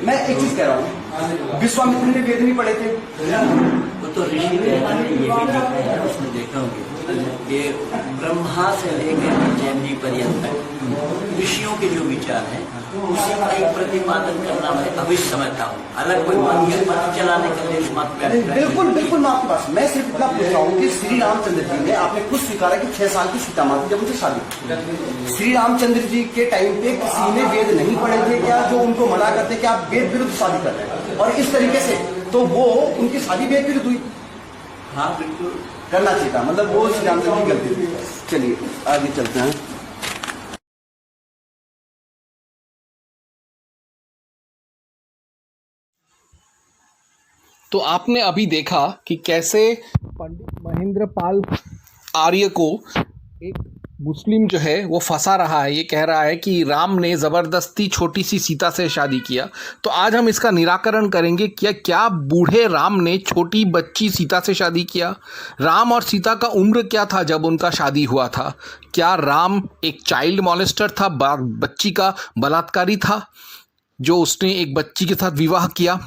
मैं एक चीज कह रहा हूँ, विश्वामित्र ने वेद नहीं पढ़े थे? वो तो ऋषि थे, मैंने ये भी देखा है, उसमें देखा होंगे कि ब्रह्मा से लेकर जैन जी पर्यंत तक ऋषियों के जो विचार हैं उसी का ही प्रतिपादन करना मैं अभी समझता हूँ। अलग कोई मत चलाने के लिए बिल्कुल बिल्कुल मैं आपके पास, मैं सिर्फ इतना पूछ रहा हूँ कि श्री रामचंद्र जी ने, आपने खुद स्वीकारा कि 6 साल की सीता माँ थी जब उनसे शादी। श्री रामचंद्र जी के टाइम पे किसी ने वेद नहीं पढ़े थे क्या, जो उनको मना करते कि आप वेद विरुद्ध शादी कर रहे हैं? और इस तरीके से तो वो उनकी शादी वेद विरुद्ध हुई। हाँ बिल्कुल करना चाहिए था, मतलब वो श्री रामचंद्र की गलती थी। चलिए आगे चलते हैं। तो आपने अभी देखा कि कैसे पंडित महेंद्र पाल आर्य को एक मुस्लिम जो है वो फंसा रहा है। ये कह रहा है कि राम ने ज़बरदस्ती छोटी सी सीता से शादी किया। तो आज हम इसका निराकरण करेंगे। क्या बूढ़े राम ने छोटी बच्ची सीता से शादी किया? राम और सीता का उम्र क्या था जब उनका शादी हुआ था? क्या राम एक चाइल्ड मॉलेस्टर था, बच्ची का बलात्कारी था जो उसने एक बच्ची के साथ विवाह किया?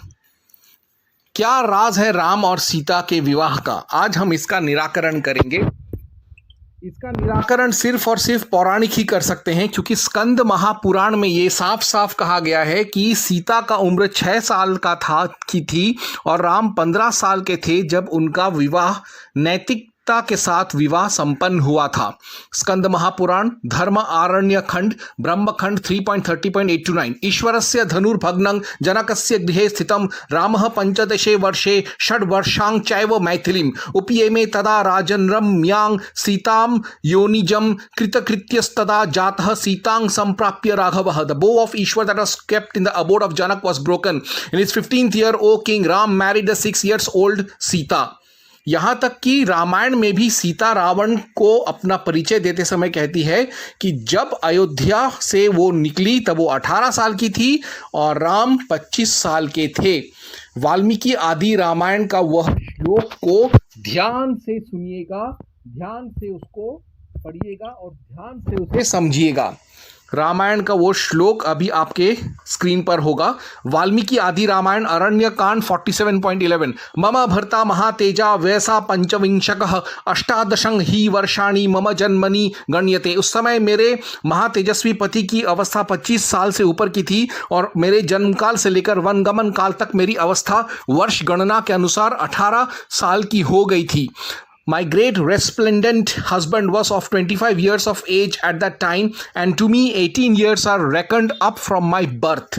क्या राज है राम और सीता के विवाह का? आज हम इसका निराकरण करेंगे। इसका निराकरण सिर्फ और सिर्फ पौराणिक ही कर सकते हैं, क्योंकि स्कंद महापुराण में ये साफ साफ कहा गया है कि सीता का उम्र 6 साल का थी और राम 15 साल के थे जब उनका विवाह नैतिकता के साथ विवाह संपन्न हुआ था। स्कंद महापुराण धर्म आरण्य खंड ब्रह्मखंड 3.30.8-9। ईश्वरस्य धनुर्भग्नं जनकस्य गृहे स्थितं रामः पंचदशे वर्षे षड्वर्षां चैव मैथिलीम् उपयेमे तदा राजन् रम्यां सीतां योनिजं कृतकृत्यस्तदा जातः सीतां संप्राप्य राघवः। The bow of Ishwar that was kept in the abode of Janak was broken. In his 15th year, O king, Ram married the 6 years old Sita. यहाँ तक कि रामायण में भी सीता रावण को अपना परिचय देते समय कहती है कि जब अयोध्या से वो निकली तब वो 18 साल की थी और राम 25 साल के थे। वाल्मीकि आदि रामायण का वह श्लोक को ध्यान से सुनिएगा, ध्यान से उसको पढ़िएगा और ध्यान से उसे समझिएगा। रामायण का वो श्लोक अभी आपके स्क्रीन पर होगा। वाल्मीकि आदि रामायण अरण्य कांड 47.11। मम भर्ता महातेजा वैसा पंचविंशकः अष्टादशं ही वर्षाणि मम जन्मनि गण्यते। उस समय मेरे महातेजस्वी पति की अवस्था 25 साल से ऊपर की थी और मेरे जन्मकाल से लेकर वनगमन काल तक मेरी अवस्था वर्ष गणना के अनुसार 18 साल की हो गई थी। My great resplendent husband was of 25 years of age at that time, and to me 18 years are reckoned up from my birth.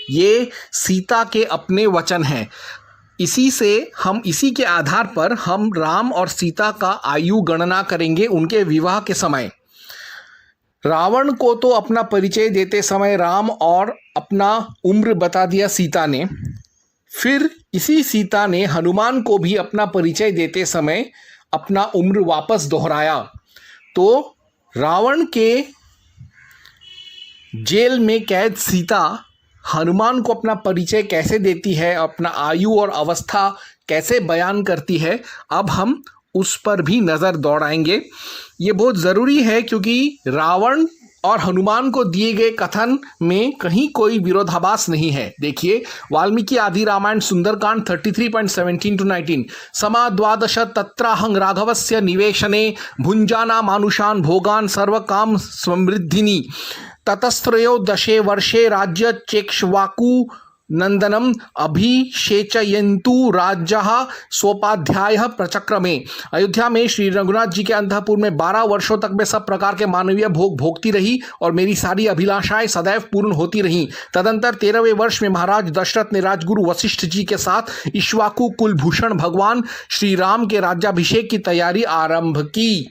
ये सीता के अपने वचन हैं। इसी के आधार पर हम राम और सीता का आयु गणना करेंगे उनके विवाह के समय। रावण को तो अपना परिचय देते समय राम और अपना उम्र बता दिया सीता ने। फिर इसी सीता ने हनुमान को भी अपना परिचय देते समय अपना उम्र वापस दोहराया। तो रावण के जेल में कैद सीता हनुमान को अपना परिचय कैसे देती है, अपना आयु और अवस्था कैसे बयान करती है, अब हम उस पर भी नज़र दौड़ाएंगे। ये बहुत ज़रूरी है क्योंकि रावण और हनुमान को दिए गए कथन में कहीं कोई विरोधाभास नहीं है। देखिए वाल्मीकि आदि रामायण सुंदरकांड 33.17-19। समा द्वादश तत्राहं राघवस्य निवेशने भुंजाना मानुषान् भोगान् सर्वकाम समृद्धिनी ततस्त्रयोदशे वर्षे राज्य चेक्ष्वाकु नंदनम अभिषेचयन्तु राज्यः स्वोपाध्यायः प्रचक्रमे। अयोध्या में श्री रघुनाथ जी के अंतःपुर में 12 वर्षों तक मैं सब प्रकार के मानवीय भोग भोगती रही और मेरी सारी अभिलाषाएं सदैव पूर्ण होती रहीं। तदंतर 13वें वर्ष में महाराज दशरथ ने राजगुरु वशिष्ठ जी के साथ इक्ष्वाकु कुलभूषण भगवान श्री राम के राज्याभिषेक की तैयारी आरंभ की।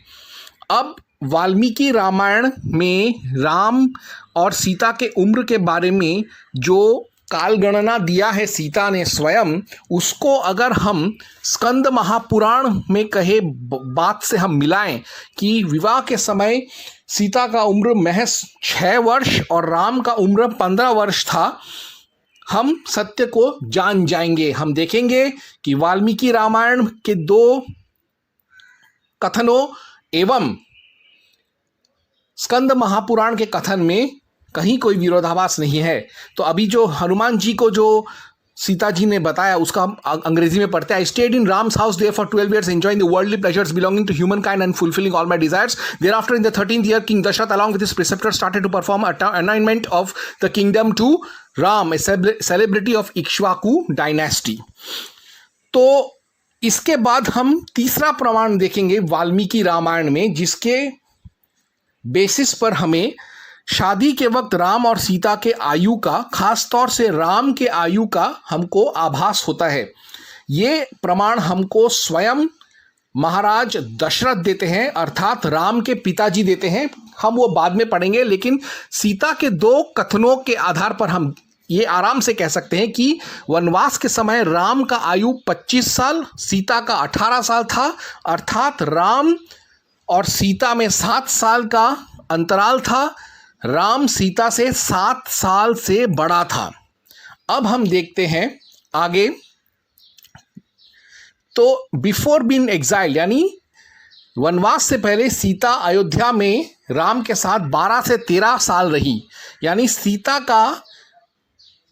अब वाल्मीकि रामायण में राम और सीता के उम्र के बारे में जो काल गणना दिया है सीता ने स्वयं, उसको अगर हम स्कंद महापुराण में कहे बात से हम मिलाएं कि विवाह के समय सीता का उम्र महज 6 वर्ष और राम का उम्र 15 वर्ष था, हम सत्य को जान जाएंगे। हम देखेंगे कि वाल्मीकि रामायण के 2 कथनों एवं स्कंद महापुराण के कथन में कहीं कोई विरोधाभास नहीं है। तो अभी जो हनुमान जी को जो सीता जी ने बताया उसका हम अंग्रेजी में पढ़ते हैं। I stayed in Ram's house there for 12 years enjoying the worldly pleasures belonging to humankind and fulfilling all my desires. Thereafter in the 13th year King Dashrath along with his preceptors started to perform anointment of the kingdom to Ram, a celebrity of Ikshvaku dynasty. तो इसके बाद हम तीसरा प्रमाण देखेंगे वाल्मीकि रामायण में, जिसके basis पर हमें शादी के वक्त राम और सीता के आयु का, खास तौर से राम के आयु का हमको आभास होता है। ये प्रमाण हमको स्वयं महाराज दशरथ देते हैं, अर्थात राम के पिताजी देते हैं। हम वो बाद में पढ़ेंगे, लेकिन सीता के दो कथनों के आधार पर हम ये आराम से कह सकते हैं कि वनवास के समय राम का आयु 25 साल, सीता का 18 साल था, अर्थात राम और सीता में 7 साल का अंतराल था। राम सीता से 7 साल से बड़ा था। अब हम देखते हैं आगे। तो बिफोर बीइंग एग्जाइल, यानी वनवास से पहले सीता अयोध्या में राम के साथ 12 से 13 साल रही। यानी सीता का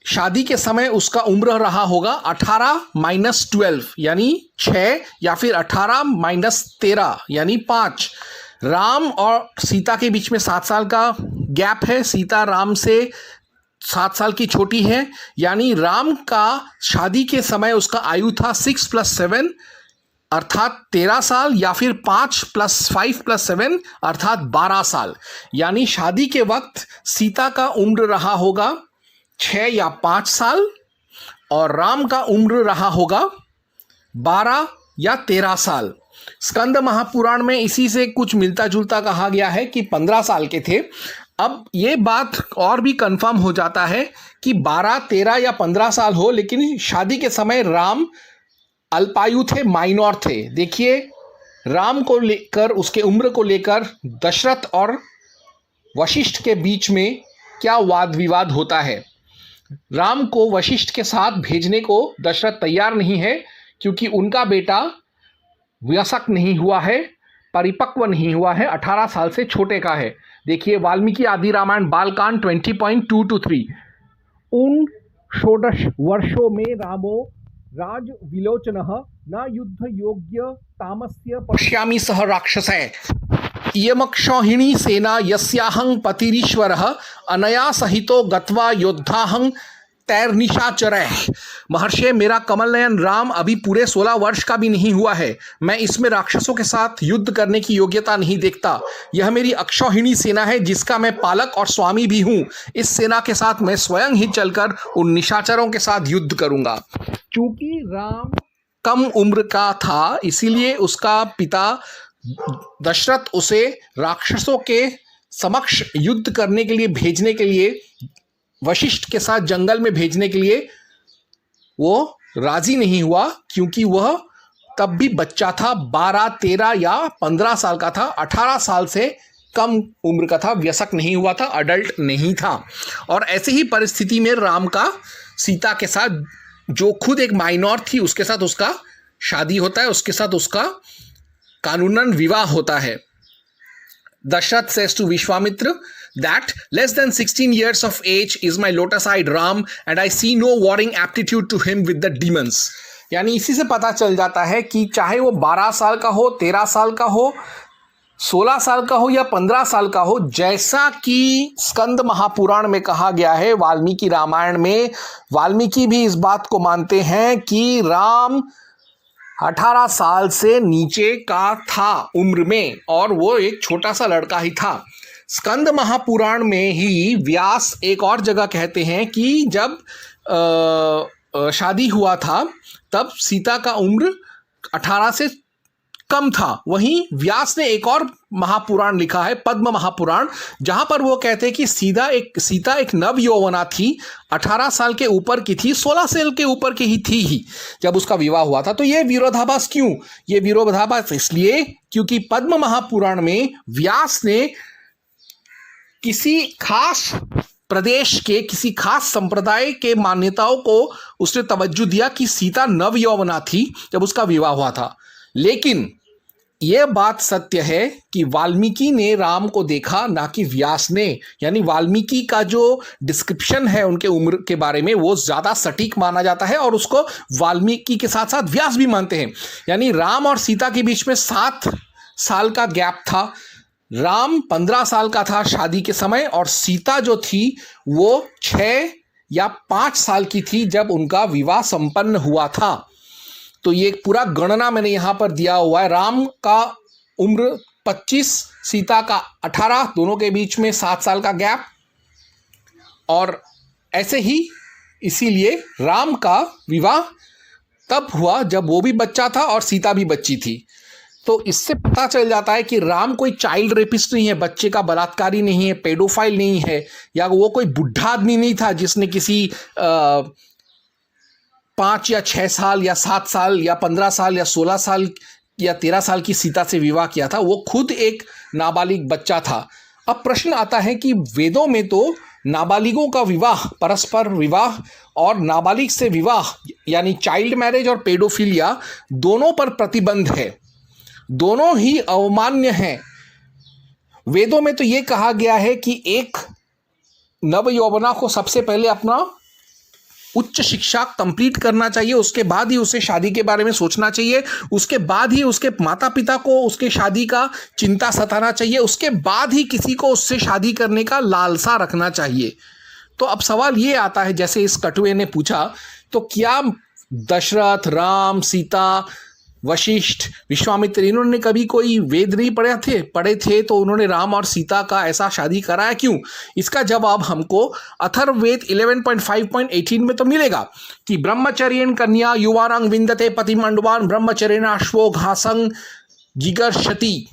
शादी के समय उसका उम्र रहा होगा 18 - 12 यानी 6, या फिर 18 - 13 यानी 5। राम और सीता के बीच में 7 साल का गैप है। सीता राम से 7 साल की छोटी है, यानी राम का शादी के समय उसका आयु था 6 + 7 अर्थात 13 साल, या फिर 5 + 5 + 7 अर्थात 12 साल। यानी शादी के वक्त सीता का उम्र रहा होगा 6 या 5 साल और राम का उम्र रहा होगा 12 या 13 साल। स्कंद महापुराण में इसी से कुछ मिलता जुलता कहा गया है कि 15 साल के थे। अब ये बात और भी कंफर्म हो जाता है कि 12, 13 या 15 साल हो, लेकिन शादी के समय राम अल्पायु थे, माइनॉर थे। देखिए, राम को लेकर, उसके उम्र को लेकर दशरथ और वशिष्ठ के बीच में क्या वाद विवाद होता है। राम को वशिष्ठ के साथ भेजने को दशरथ तैयार नहीं है, क्योंकि उनका बेटा वयस्क नहीं हुआ है, परिपक्व नहीं हुआ है, 18 साल से छोटे का है। देखिए वाल्मीकि आदि रामायण बालकांड 20.2-3। उन 16 वर्षों में रामो राज विलोचनः न युद्ध योग्य तामस्य पश्यामि सह राक्षसै इयमक्षौहिणी सेना यस्याहं पतिरीश्वरः अनया सहितो गत्वा योद्धाहं तैर्निशाचरः। महर्षि, मेरा कमल नयन राम अभी पूरे 16 वर्ष का भी नहीं हुआ है। मैं इसमें राक्षसों के साथ युद्ध करने की योग्यता नहीं देखता। यह मेरी अक्षौहिणी सेना है, जिसका मैं पालक और स्वामी भी हूँ। इस सेना के साथ मैं स्वयं ही चलकर उन निशाचरों के साथ युद्ध करूंगा। चूंकि राम कम उम्र का था, इसीलिए उसका पिता दशरथ उसे राक्षसों के समक्ष युद्ध करने के लिए भेजने के लिए, वशिष्ठ के साथ जंगल में भेजने के लिए वो राजी नहीं हुआ, क्योंकि वह तब भी बच्चा था, 12, 13 या 15 साल का था, 18 साल से कम उम्र का था, वयस्क नहीं हुआ था, अडल्ट नहीं था। और ऐसे ही परिस्थिति में राम का सीता के साथ, जो खुद एक माइनॉर थी, उसके साथ उसका शादी होता है, उसके साथ उसका कानूनन विवाह होता है। Dashrath says to Vishwamitra that less than 16 years of age is my lotus-eyed Ram and I see no warring aptitude to him with the demons. यानी इसी से पता चल जाता है कि चाहे वो 12 साल का हो, 13 साल का हो, 16 साल का हो या 15 साल का हो, जैसा कि स्कंद महापुराण में कहा गया है, वाल्मीकि रामायण में वाल्मीकि भी इस बात को मानते हैं कि राम 18 साल से नीचे का था उम्र में, और वो एक छोटा सा लड़का ही था। स्कंद महापुराण में ही व्यास एक और जगह कहते हैं कि जब शादी हुआ था तब सीता का उम्र 18 से कम था। वहीं व्यास ने एक और महापुराण लिखा है, पद्म महापुराण, जहां पर वो कहते हैं कि सीता एक नव यौवना थी, 18 साल के ऊपर की थी, 16 साल के ऊपर की ही थी ही जब उसका विवाह हुआ था। तो ये विरोधाभास क्यों? ये विरोधाभास इसलिए क्योंकि पद्म महापुराण में व्यास ने किसी खास प्रदेश के, किसी खास संप्रदाय के मान्यताओं को उसने तवज्जो दिया कि सीता नव यौवना थी जब उसका विवाह हुआ था। लेकिन यह बात सत्य है कि वाल्मीकि ने राम को देखा, ना कि व्यास ने। यानी वाल्मीकि का जो डिस्क्रिप्शन है उनके उम्र के बारे में वो ज़्यादा सटीक माना जाता है और उसको वाल्मीकि के साथ साथ व्यास भी मानते हैं। यानी राम और सीता के बीच में 7 साल का गैप था। राम 15 साल का था शादी के समय और सीता जो थी वो 6 या 5 साल की थी जब उनका विवाह संपन्न हुआ था। तो ये पूरा गणना मैंने यहाँ पर दिया हुआ है। राम का उम्र 25, सीता का 18, दोनों के बीच में 7 साल का गैप। और ऐसे ही इसीलिए राम का विवाह तब हुआ जब वो भी बच्चा था और सीता भी बच्ची थी। तो इससे पता चल जाता है कि राम कोई चाइल्ड रेपिस्ट नहीं है, बच्चे का बलात्कारी नहीं है, पेडोफाइल नहीं है, या वो कोई बुढ़ा आदमी नहीं था जिसने किसी 5 या 6 साल या 7 साल या 15 साल या 16 साल या 13 साल की सीता से विवाह किया था। वो खुद एक नाबालिग बच्चा था। अब प्रश्न आता है कि वेदों में तो नाबालिगों का विवाह, परस्पर विवाह और नाबालिग से विवाह यानी चाइल्ड मैरिज और पेडोफिलिया दोनों पर प्रतिबंध है, दोनों ही अवमान्य हैं। वेदों में तो ये कहा गया है कि एक नवयौवना को सबसे पहले अपना उच्च शिक्षा कंप्लीट करना चाहिए, उसके बाद ही उसे शादी के बारे में सोचना चाहिए, उसके बाद ही उसके माता पिता को उसके शादी का चिंता सताना चाहिए, उसके बाद ही किसी को उससे शादी करने का लालसा रखना चाहिए। तो अब सवाल ये आता है, जैसे इस कटुए ने पूछा, तो क्या दशरथ, राम, सीता, वशिष्ठ, विश्वामित्र इन्होंने कभी कोई वेद नहीं पढ़े थे तो उन्होंने राम और सीता का ऐसा शादी कराया क्यों? इसका जवाब हमको अथर्ववेद 11.5.18 में तो मिलेगा कि ब्रह्मचर्येण कन्या Yuvarang विंदते पतिमंडवान ब्रह्मचर्येणाश्वो घासंग जिगर्षति।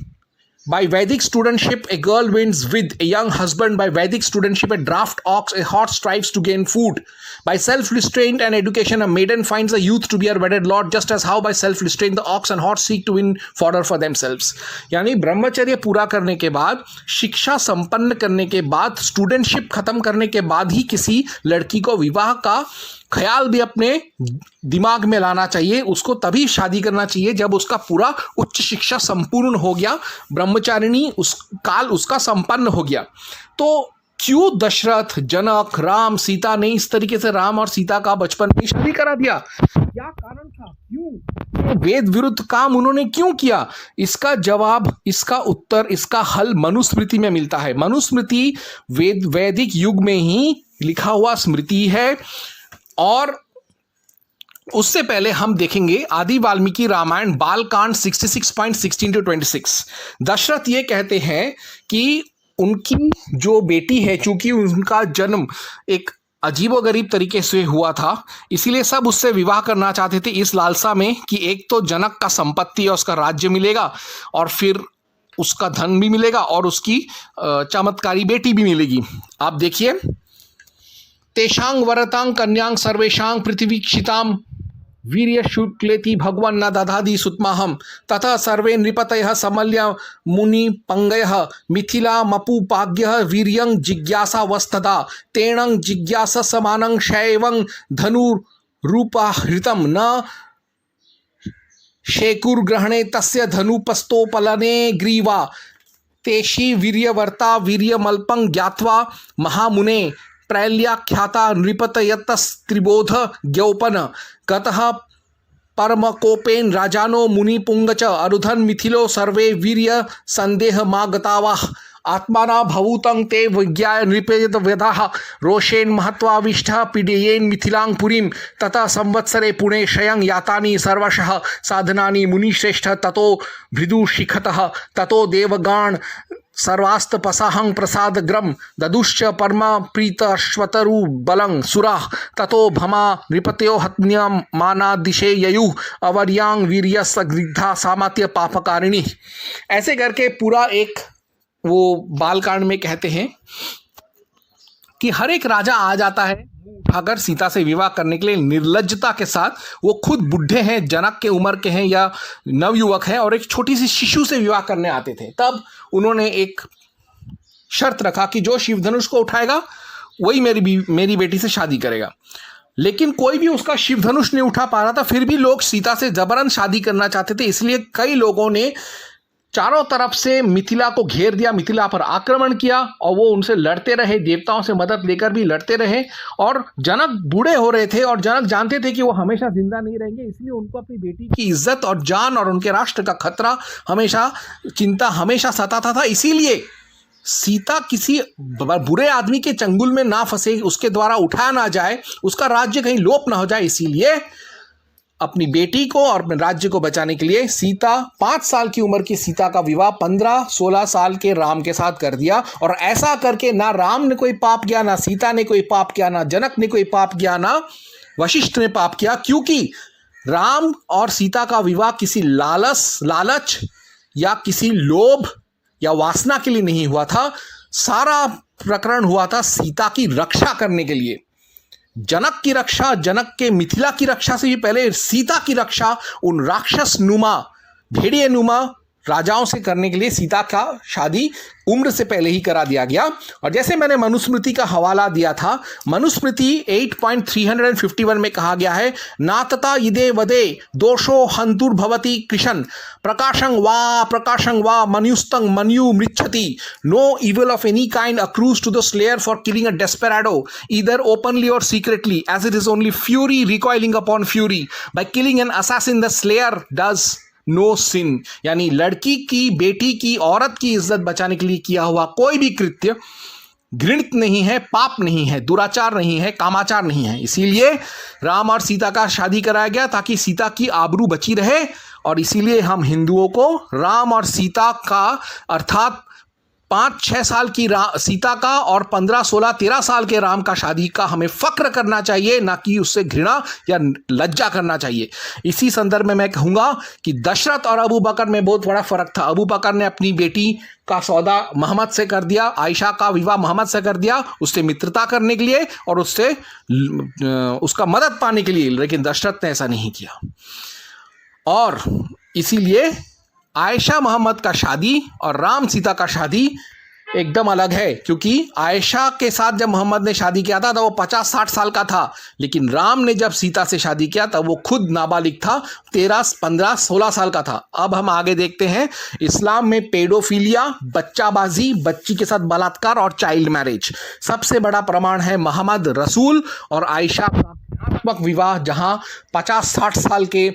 By Vedic studentship, a girl wins with a young husband. By Vedic studentship, a draft ox, a horse strives to gain food. By self-restraint and education, a maiden finds a youth to be her wedded lord, just as how by self-restraint the ox and horse seek to win fodder for themselves. यानी ब्रह्मचर्य पूरा करने के बाद, शिक्षा संपन्न करने के बाद, स्टूडेंटशिप खत्म करने के बाद ही किसी लड़की को विवाह का ख्याल भी अपने दिमाग में लाना चाहिए। उसको तभी शादी करना चाहिए जब उसका पूरा उच्च शिक्षा संपूर्ण हो गया, ब्रह्मचारिणी उस काल उसका संपन्न हो गया। तो क्यों दशरथ, जनक, राम, सीता ने इस तरीके से राम और सीता का बचपन में शादी करा दिया? क्या कारण था? क्यों वेद विरुद्ध काम उन्होंने क्यों किया? इसका जवाब, इसका उत्तर, इसका हल मनुस्मृति में मिलता है। मनुस्मृति वैदिक युग में ही लिखा हुआ स्मृति है। और उससे पहले हम देखेंगे आदि वाल्मीकि रामायण बालकांड 66.16-26। दशरथ ये कहते हैं कि उनकी जो बेटी है, चूंकि उनका जन्म एक अजीबोगरीब तरीके से हुआ था, इसीलिए सब उससे विवाह करना चाहते थे इस लालसा में कि एक तो जनक का संपत्ति और उसका राज्य मिलेगा और फिर उसका धन भी मिलेगा और उसकी चमत्कारी बेटी भी मिलेगी। आप देखिए, तेषांग वरतांग कन्यांग सर्वेशांग पृथ्वीक्षितां वीर्य शुक्लेति भगवान न दधादि सुतमाहम तथा सर्वे नृपतयः समल्य मुनि पंगयः मिथिला मपुपाग्यः वीर्यं जिज्ञासा वस्तदा तेणं जिज्ञासा समानं शैवं धनुरूपाहृतं न शेकुर्ग्रहणे तस्य धनुपस्तोपलने ग्रीवा तेषि वीर्यवर्ता वीर्यमल्पं ज्ञात्वा महामुने प्रैल्याख्याता नृपतयतस्त्रिबोध ज्ञौपन गतः परमकोपेन राजानो मुनिपुंगच अरुधन मिथिलो सर्वे वीर्य संदेह मागतावाह आत्माना भवूतं ते विज्ञाय नृपेत व्यधाः रोषेण महत्वाविष्ठः पीडयेन मिथिलां पुरीं तथा संवत्सरे पुणे शयं यातानि सर्वशः साधनानि मुनिश्रेष्ठ ततो भृदुशिखतः ततो देवगान सर्वास्तपसाहं प्रसादग्रम ददुश्च परमा प्रीतश्वतरु बलं सुराः ततो भमा नृपत्यो हत्न्यं मानादिशे ययुः अवर्यांग वीर्य सग्रिग्धा सामात्य पापकारिणी। ऐसे करके पूरा एक वो बालकांड में कहते हैं कि हर एक राजा आ जाता है उठाकर सीता से विवाह करने के लिए निर्लज्जता के साथ। वो खुद बुढ़े हैं, जनक के उम्र के हैं या नवयुवक हैं और एक छोटी सी शिशु से विवाह करने आते थे। तब उन्होंने एक शर्त रखा कि जो शिवधनुष को उठाएगा वही मेरी बेटी से शादी करेगा। लेकिन कोई भी उसका शिवधनुष नहीं उठा पा रहा था, फिर भी लोग सीता से जबरन शादी करना चाहते थे। इसलिए कई लोगों ने चारों तरफ से मिथिला को घेर दिया, मिथिला पर आक्रमण किया और वो उनसे लड़ते रहे, देवताओं से मदद लेकर भी लड़ते रहे। और जनक बूढ़े हो रहे थे और जनक जानते थे कि वो हमेशा जिंदा नहीं रहेंगे, इसलिए उनको अपनी बेटी की इज्जत और जान और उनके राष्ट्र का खतरा हमेशा, चिंता हमेशा सताता था। इसीलिए सीता किसी बुरे आदमी के चंगुल में ना फंसे, उसके द्वारा उठाया ना जाए, उसका राज्य कहीं लोप ना हो जाए, इसीलिए अपनी बेटी को और अपने राज्य को बचाने के लिए सीता 5 साल की उम्र की सीता का विवाह 15-16 साल के राम के साथ कर दिया। और ऐसा करके ना राम ने कोई पाप किया, ना सीता ने कोई पाप किया, ना जनक ने कोई पाप किया, ना वशिष्ठ ने पाप किया, क्योंकि राम और सीता का विवाह किसी लालच या किसी लोभ या वासना के लिए नहीं हुआ था। सारा प्रकरण हुआ था सीता की रक्षा करने के लिए। जनक की रक्षा, जनक के मिथिला की रक्षा से भी पहले सीता की रक्षा उन राक्षस नुमा, भेड़िए नुमा राजाओं से करने के लिए सीता का शादी उम्र से पहले ही करा दिया गया। और जैसे मैंने मनुस्मृति का हवाला दिया था, मनुस्मृति 8.351 में कहा गया है, नातता इदे वदे दोषो हंतुर्भवति कृशन प्रकाशं वा मनुस्तंग मनु मृच्छति no evil of any kind accrues to the slayer for killing a desperado either openly or secretly, as it is only fury recoiling upon fury. By killing an assassin the slayer does no sin. यानी लड़की की, बेटी की, औरत की इज्जत बचाने के लिए किया हुआ कोई भी कृत्य घृणित नहीं है, पाप नहीं है, दुराचार नहीं है, कामाचार नहीं है। इसीलिए राम और सीता का शादी कराया गया ताकि सीता की आबरू बची रहे। और इसीलिए हम हिंदुओं को राम और सीता का, अर्थात 5-6 साल की सीता का और 15-16-13 साल के राम का शादी का हमें फक्र करना चाहिए, ना कि उससे घृणा या लज्जा करना चाहिए। इसी संदर्भ में मैं कहूँगा कि दशरथ और अबू बकर में बहुत बड़ा फर्क था। अबू बकर ने अपनी बेटी का सौदा मोहम्मद से कर दिया, आयशा का विवाह मोहम्मद से कर दिया, उससे मित्रता करने के लिए और उससे उसका मदद पाने के लिए, लेकिन दशरथ ने ऐसा नहीं किया। और इसीलिए आयशा मोहम्मद का शादी और राम सीता का शादी एकदम अलग है, क्योंकि आयशा के साथ जब मोहम्मद ने शादी किया था तब वो 50-60 साल का था, लेकिन राम ने जब सीता से शादी किया तब वो खुद नाबालिग था, 13-15-16 साल का था। अब हम आगे देखते हैं, इस्लाम में पेडोफिलिया, बच्चाबाजी, बच्ची के साथ बलात्कार और चाइल्ड मैरिज सबसे बड़ा प्रमाण है मोहम्मद रसूल और आयशा का विवाह, जहां 50-60 साल के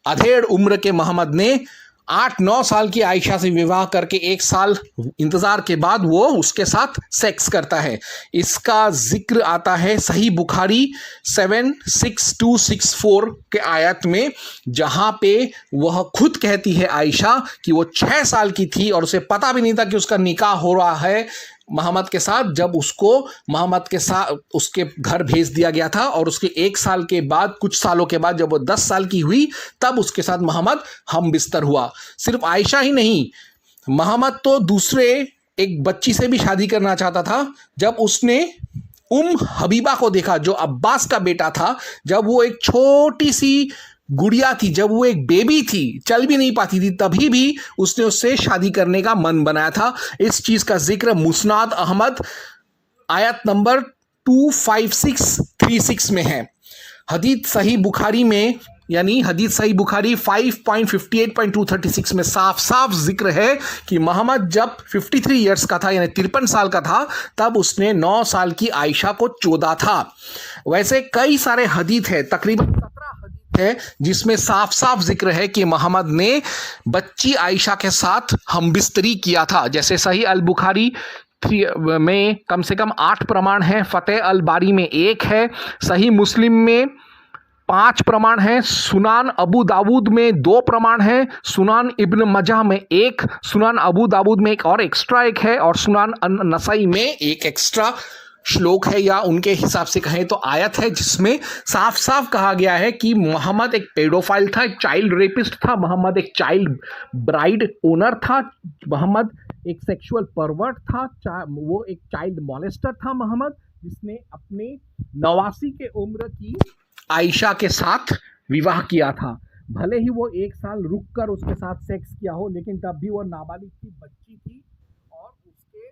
अधेड़ उम्र के मोहम्मद ने 8-9 साल की आयशा से विवाह करके 1 साल इंतजार के बाद वो उसके साथ सेक्स करता है। इसका जिक्र आता है सही बुखारी 76264 के आयत में, जहां पे वह खुद कहती है आयशा कि वो 6 साल की थी और उसे पता भी नहीं था कि उसका निकाह हो रहा है मोहम्मद के साथ, जब उसको मोहम्मद के साथ उसके घर भेज दिया गया था। और उसके 1 साल के बाद, कुछ सालों के बाद, जब वो 10 साल की हुई तब उसके साथ मोहम्मद हम बिस्तर हुआ। सिर्फ आयशा ही नहीं, मोहम्मद तो दूसरे एक बच्ची से भी शादी करना चाहता था। जब उसने हबीबा को देखा, जो अब्बास का बेटा था, जब वो एक छोटी सी गुड़िया थी, जब वो एक बेबी थी, चल भी नहीं पाती थी, तभी भी उसने उससे शादी करने का मन बनाया था। इस चीज का जिक्र मुस्नाद अहमद आयत नंबर 25636 में है। हदीस सही बुखारी में, यानी हदीस सही बुखारी 5.58.236 में साफ साफ जिक्र है कि मोहम्मद जब 53 ईयर्स का था, यानी 53 साल का था, तब उसने 9 साल की आयशा को चोदा था। वैसे कई सारे हदीस है, तकरीबन 17 हदीस है, जिसमें साफ साफ जिक्र है कि मोहम्मद ने बच्ची आयशा के साथ हमबिस्तरी किया था। जैसे सही अल बुखारी में कम से कम 8 प्रमाण हैं, फतेह अल बारी में 1 है, सही मुस्लिम में 5 प्रमाण हैं, सुनान अबू दाऊद में 2 प्रमाण हैं, सुनान इब्न मजा में 1, सुनान अबू दाऊद में एक और एक्स्ट्रा एक है, और सुनान नसाई में एक एक्स्ट्रा श्लोक है, या उनके हिसाब से कहें तो आयत है, जिसमें साफ साफ कहा गया है कि मोहम्मद एक पेडोफाइल था, एक चाइल्ड रेपिस्ट था, मोहम्मद एक चाइल्ड ब्राइड ओनर था, मोहम्मद एक सेक्सुअल परवर्ट था, वो एक चाइल्ड मॉलेस्टर था मोहम्मद, जिसने अपने 89 के उम्र की आयशा के साथ विवाह किया था। भले ही वो 1 साल रुककर उसके साथ सेक्स किया हो, लेकिन तब भी वो नाबालिग थी, बच्ची थी, और उसके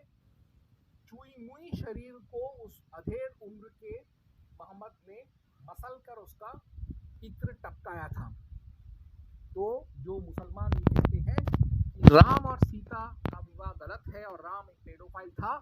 चुई मुई शरीर को उस अधेड़ उम्र के मोहम्मद ने मसल कर उसका इत्र टपकाया था। तो जो मुसलमान ये कहते हैं कि राम और सीता का विवाह गलत है और राम एक पेडोफाइल था,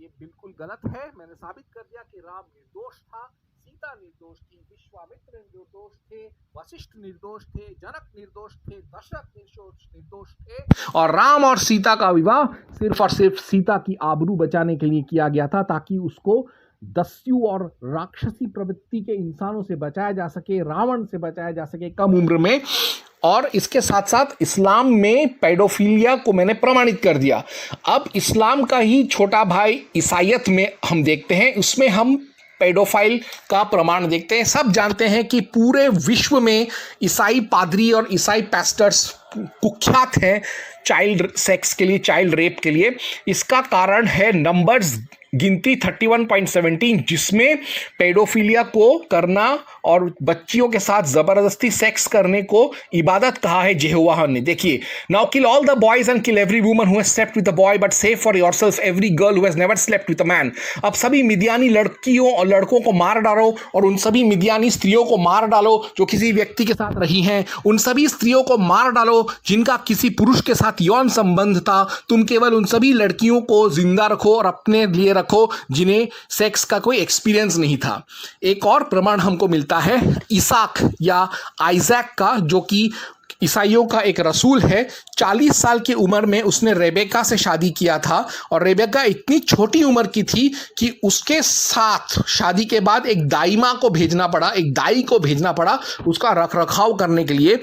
ये बिल्कुल गलत है। मैंने साबित कर दिया कि राम निर्दोष था, सीता निर्दोष थी, विश्वामित्र निर्दोष थे, वशिष्ठ निर्दोष थे, जनक निर्दोष थे, दशरथ निर्दोष थे, और राम और सीता का विवाह सिर्फ और सिर्फ सीता की आबरू बचाने के लिए किया गया था, ताकि उसको दस्यु और राक्षसी प्रवृत्ति के इंसानों से बचाया जा सके, रावण से बचाया जा सके कम उम्र में। और इसके साथ साथ इस्लाम में पेडोफिलिया को मैंने प्रमाणित कर दिया। अब इस्लाम का ही छोटा भाई ईसाईयत में हम देखते हैं, उसमें हम पेडोफाइल का प्रमाण देखते हैं। सब जानते हैं कि पूरे विश्व में ईसाई पादरी और ईसाई पास्टर्स कुख्यात हैं चाइल्ड सेक्स के लिए, चाइल्ड रेप के लिए। इसका कारण है नंबर्स गिनती 31.17, जिसमें पेडोफिलिया को करना और बच्चियों के साथ जबरदस्ती सेक्स करने को इबादत कहा है यहोवा ने। देखिए, now kill all the boys and kill every woman who has slept with a boy but save for yourself every girl who has never slept with a man. अब सभी मिदियानी लड़कियों और लड़कों को मार डालो, और उन सभी मिदियानी स्त्रियों को मार डालो जो किसी व्यक्ति के साथ रही हैं। उन सभी स्त्रियों को मार डालो जिनका किसी पुरुष के साथ यौन संबंध था। तुम केवल उन सभी लड़कियों को जिंदा रखो और अपने लिए रखो जिन्हें सेक्स का कोई एक्सपीरियंस नहीं था। एक और प्रमाण हमको मिलता है इसाक या आइजैक का, जो कि ईसाइयों का एक रसूल है। 40 साल की उम्र में उसने रेबेका से शादी किया था, और रेबेका इतनी छोटी उम्र की थी कि उसके साथ शादी के बाद एक दाईमा को भेजना पड़ा, एक दाई को भेजना पड़ा उसका रख रखाव करने के लिए।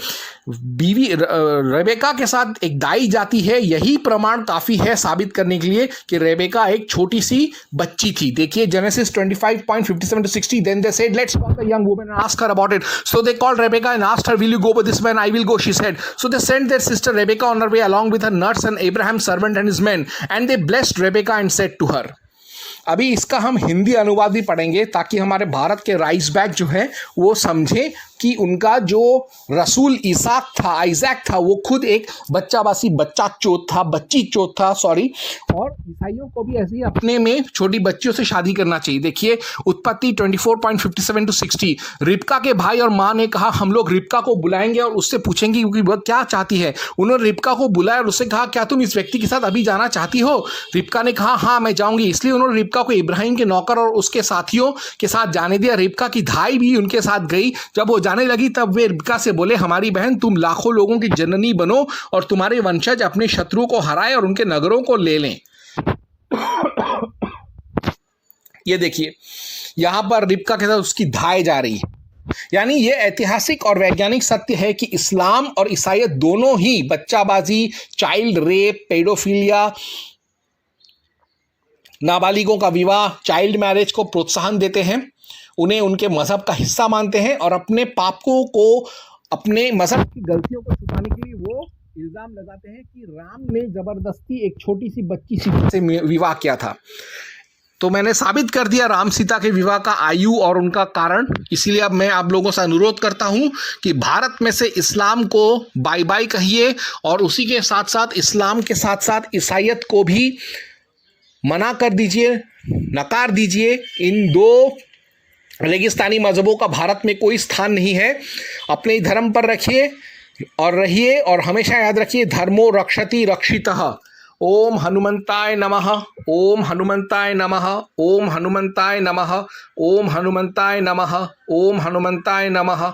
बीवी रेबेका के साथ एक दाई जाती है, यही प्रमाण काफ़ी है साबित करने के लिए कि रेबेका एक छोटी सी बच्ची थी। देखिए Genesis 25.57-60, then they said let's call the young woman and ask her about it. So they called Rebekah and asked her, will you go with this man? I will go, she said. So they sent their sister Rebecca on her way along with her nurse and Abraham's servant and his men, and they blessed Rebecca and said to her. अभी इसका हम हिंदी अनुवाद भी पढ़ेंगे ताकि हमारे भारत के rice bag जो है वो समझे कि उनका जो रसूल इसाक था, आइजैक था, वो खुद एक बच्चा चोत था, बच्ची चोत था, सॉरी। और ईसाइयों को भी ऐसे ही अपने में छोटी बच्चियों से शादी करना चाहिए। देखिए उत्पत्ति 24.57-60, रिबका के भाई और माँ ने कहा हम लोग रिबका को बुलाएंगे और उससे पूछेंगे क्योंकि वह क्या चाहती है। उन्होंने रिबका को बुलाया और उससे कहा क्या तुम इस व्यक्ति के साथ अभी जाना चाहती हो? रिबका ने कहा हाँ मैं जाऊंगी। इसलिए उन्होंने रिबका को इब्राहिम के नौकर और उसके साथियों के साथ जाने दिया। रिबका की धाई भी उनके साथ गई। जब वो जाने लगी तब वे रिबका से बोले हमारी बहन तुम लाखों लोगों की जननी बनो और तुम्हारे वंशज अपने शत्रुओं को हराए और उनके नगरों को ले लें। ये देखिए यहां पर रिबका के साथ उसकी धाई जा रही है। यानी ये ऐतिहासिक और वैज्ञानिक सत्य है कि इस्लाम और ईसाईयत दोनों ही बच्चाबाजी, चाइल्ड रेप, पेडोफिलिया, नाबालिगों का विवाह, चाइल्ड मैरिज को प्रोत्साहन देते हैं, उन्हें उनके मजहब का हिस्सा मानते हैं और अपने पापों को, अपने मजहब की गलतियों को छुपाने के लिए वो इल्जाम लगाते हैं कि राम ने जबरदस्ती एक छोटी सी बच्ची सीता से विवाह किया था। तो मैंने साबित कर दिया राम सीता के विवाह का आयु और उनका कारण। इसीलिए अब मैं आप लोगों से अनुरोध करता हूं कि भारत में से इस्लाम को बाय बाय कहिए और उसी के साथ साथ इस्लाम के साथ साथ ईसाईयत को भी मना कर दीजिए, नकार दीजिए। इन दो रेगिस्तानी मजहबों का भारत में कोई स्थान नहीं है। अपने धर्म पर रखिए और रहिए और हमेशा याद रखिए धर्मो रक्षति रक्षितः। ओम हनुमंताय नमः, ओम हनुमंताय नमः, ओम हनुमंताय नमः, ओम हनुमंताय नमः, ओम हनुमंताय नमः,